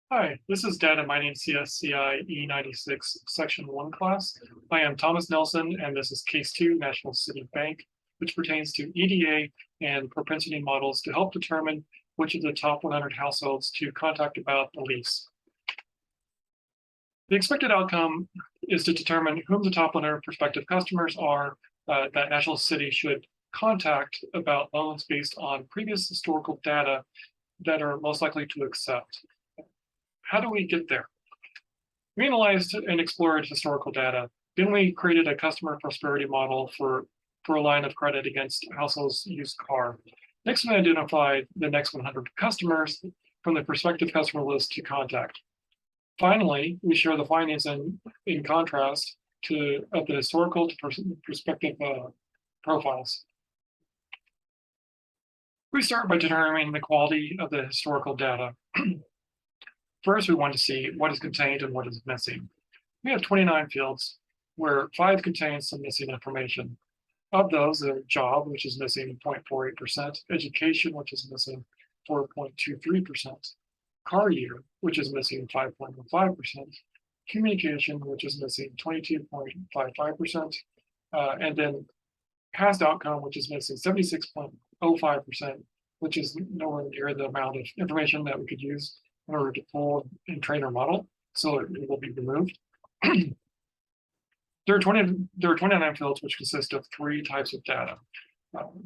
Hi, this is data mining CSCI E-96 Section 1 class. I am Thomas Nelson, and this is Case 2, National City Bank, which pertains to EDA and propensity models to help determine which of the top 100 households to contact about the lease. The expected outcome is to determine whom the top 100 prospective customers are that National City should contact about loans based on previous historical data that are most likely to accept. How do we get there? We analyzed and explored historical data. Then we created a customer prosperity model for a line of credit against households' used car. Next, we identified the next 100 customers from the prospective customer list to contact. Finally, we share the findings in contrast of the historical to prospective profiles. We start by determining the quality of the historical data. First, we want to see what is contained and what is missing. We have 29 fields, where 5 contain some missing information. Of those, the job, which is missing 0.48%, education, which is missing 4.23%, car year, which is missing 5.15%, communication, which is missing 22.55%, and then past outcome, which is missing 76.05%, which is nowhere near the amount of information that we could use in order to pull and train our model, so it will be removed. There are 29 fields which consist of 3 types of data.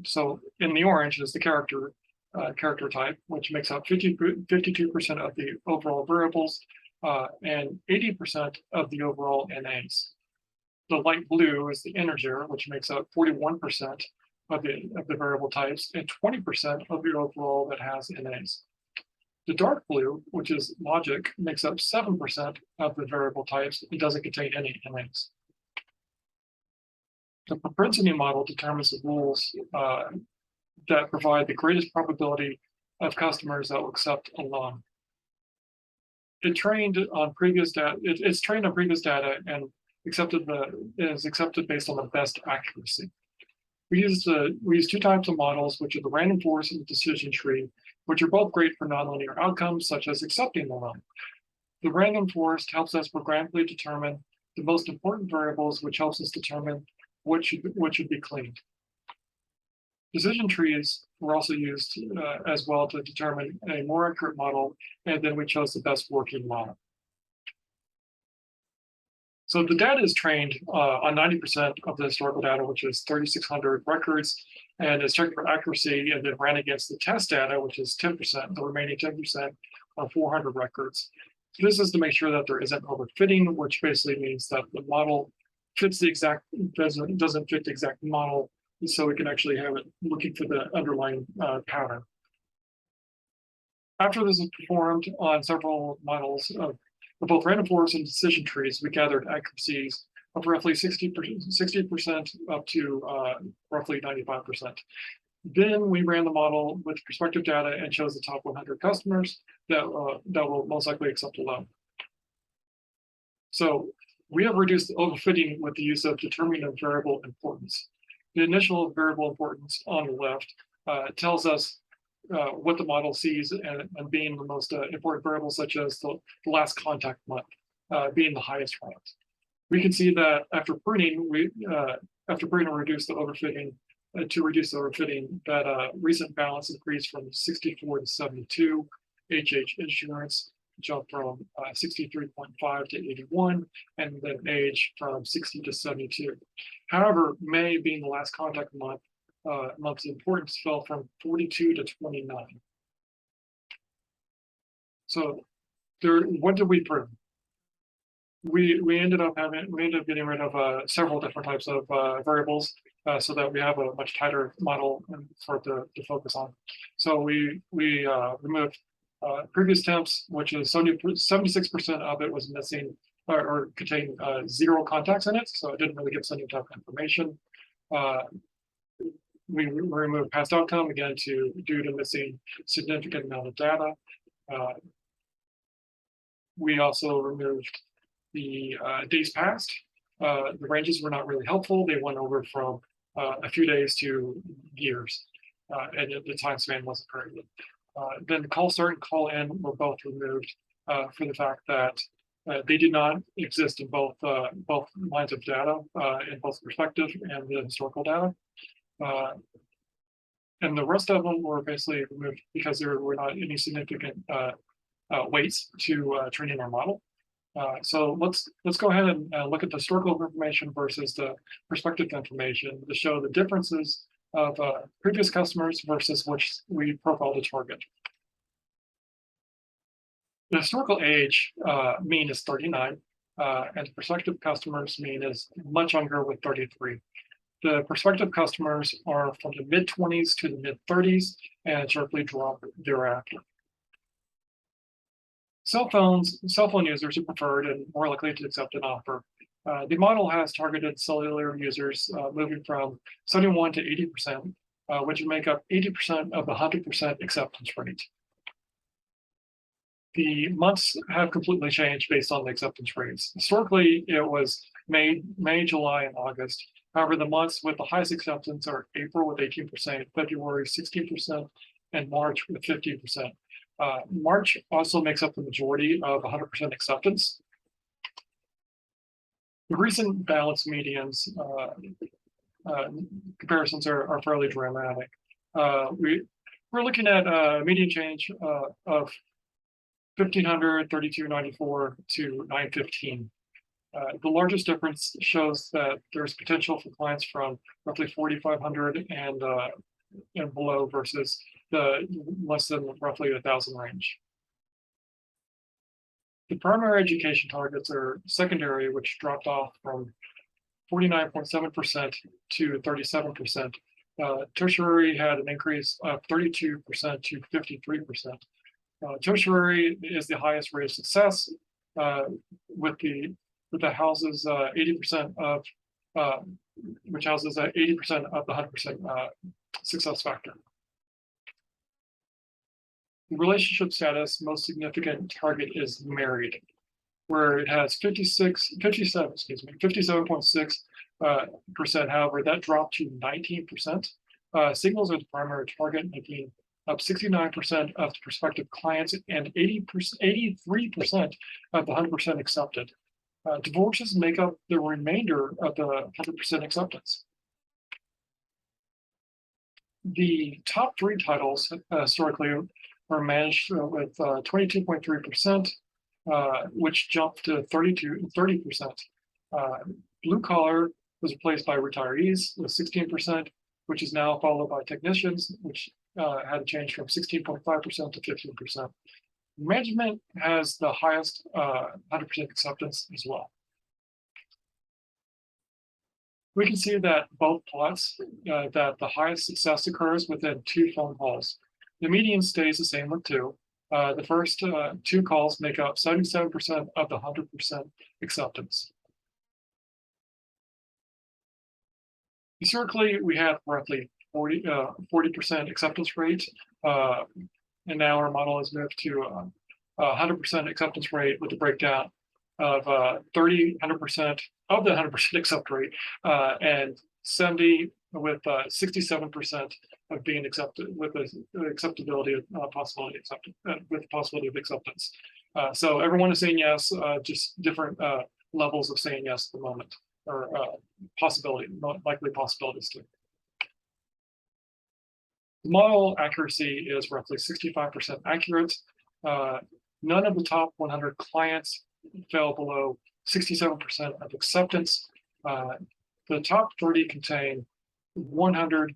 So in the orange is the character type, which makes up 52% of the overall variables and 80% of the overall NAs. The light blue is the integer, which makes up 41% of the variable types and 20% of the overall that has NAs. The dark blue, which is logic, makes up 7% of the variable types. It doesn't contain any NAs. The propensity model determines the rules that provide the greatest probability of customers that will accept a loan. It's trained on previous data and is accepted based on the best accuracy. We use 2 types of models, which are the random forest and the decision tree, which are both great for nonlinear outcomes, such as accepting the loan. The random forest helps us programmatically determine the most important variables, which helps us determine what should be cleaned. Decision trees were also used as well to determine a more accurate model, and then we chose the best working model. So the data is trained on 90% of the historical data, which is 3,600 records, and is checked for accuracy and then ran against the test data, which is 10%. The remaining 10% are 400 records. So this is to make sure that there isn't overfitting, which basically means that the model fits the exact doesn't fit the exact model, so we can actually have it looking for the underlying pattern. After this is performed on several models of both random forests and decision trees, we gathered accuracies of roughly 60% up to roughly 95%. Then we ran the model with prospective data and chose the top 100 customers that will most likely accept a loan. So we have reduced the overfitting with the use of determining of variable importance. The initial variable importance on the left tells us what the model sees and being the most important variables, such as the last contact month being the highest rank. We can see that after pruning, we reduce the overfitting. To reduce the overfitting, that recent balance increased from 64 to 72. HH insurance jumped from 63.5 to 81, and then age from 60 to 72. However, May being the last contact month, month's importance fell from 42 to 29. So what did we prove? We ended up getting rid of several different types of variables so that we have a much tighter model for it to focus on. So we removed previous temps, which is 76% of it was missing or contained 0 contacts in it, so it didn't really give us any type of information. We removed past outcome again due to missing significant amount of data. We also removed the days past. The ranges were not really helpful. They went over from a few days to years, and the time span wasn't very good. Then call start and call end were both removed for the fact that they did not exist in both lines of data, in both perspective and the historical data. And the rest of them were basically removed because there were not any significant weights to training our model. So let's go ahead and look at the historical information versus the perspective information to show the differences of previous customers versus which we profiled to target. The historical age mean is 39, and the prospective customers mean is much younger with 33. The prospective customers are from the mid-20s to the mid-30s and sharply drop thereafter. Cell phone users are preferred and more likely to accept an offer. The model has targeted cellular users moving from 71 to 80%, which would make up 80% of the 100% acceptance rate. The months have completely changed based on the acceptance rates. Historically, it was May, July, and August. However, the months with the highest acceptance are April with 18%, February 16%, and March with 15%. March also makes up the majority of 100% acceptance. The recent balance medians comparisons are fairly dramatic. We're looking at a median change of 1,500, 3294 to 915. The largest difference shows that there's potential for clients from roughly 4,500 and below versus the less than roughly 1,000 range. The primary education targets are secondary, which dropped off from 49.7% to 37%. Tertiary had an increase of 32% to 53%. Tertiary is the highest rate of success, with the houses 80% of which houses 80% of the 100% success factor. The relationship status most significant target is married, where it has 57.6%. However, that dropped to 19%. Singles are the primary target, making up 69% of the prospective clients and 83% of the 100% accepted. Divorces make up the remainder of the 100% acceptance. The top 3 titles historically were managed with 22.3%, which jumped to 30%. Blue collar was replaced by retirees with 16%, which is now followed by technicians, which had a change from 16.5% to 15%. Management has the highest 100% acceptance as well. We can see that both plots that the highest success occurs within 2 phone calls. The median stays the same with 2. The first 2 calls make up 77% of the 100% acceptance. Historically, we had roughly 40% acceptance rate, and now our model has moved to 100% acceptance rate with a breakdown of 100% of the 100% accept rate, and 70 with 67% of being accepted with the acceptability of possibility of acceptance. So everyone is saying yes, just different levels of saying yes at the moment, or likely possibilities too. The model accuracy is roughly 65% accurate. None of the top 100 clients fell below 67% of acceptance. The top 30 contain 100%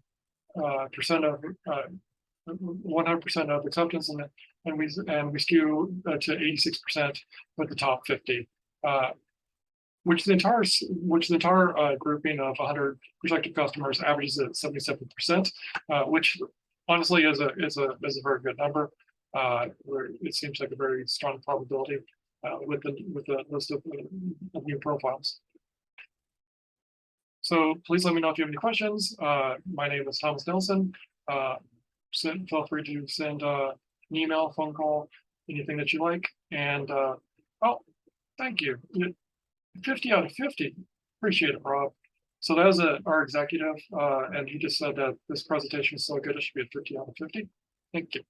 of acceptance, and we skew to 86% with the top 50, which the entire grouping of 100 prospective customers averages at 77%, which honestly is a very good number. Where it seems like a very strong probability with the list of new profiles. So please let me know if you have any questions. My name is Thomas Nelson. Feel free to send an email, phone call, anything that you like. And oh, thank you. 50 out of 50. Appreciate it, Rob. So that was our executive, and he just said that this presentation is so good it should be a 50 out of 50. Thank you.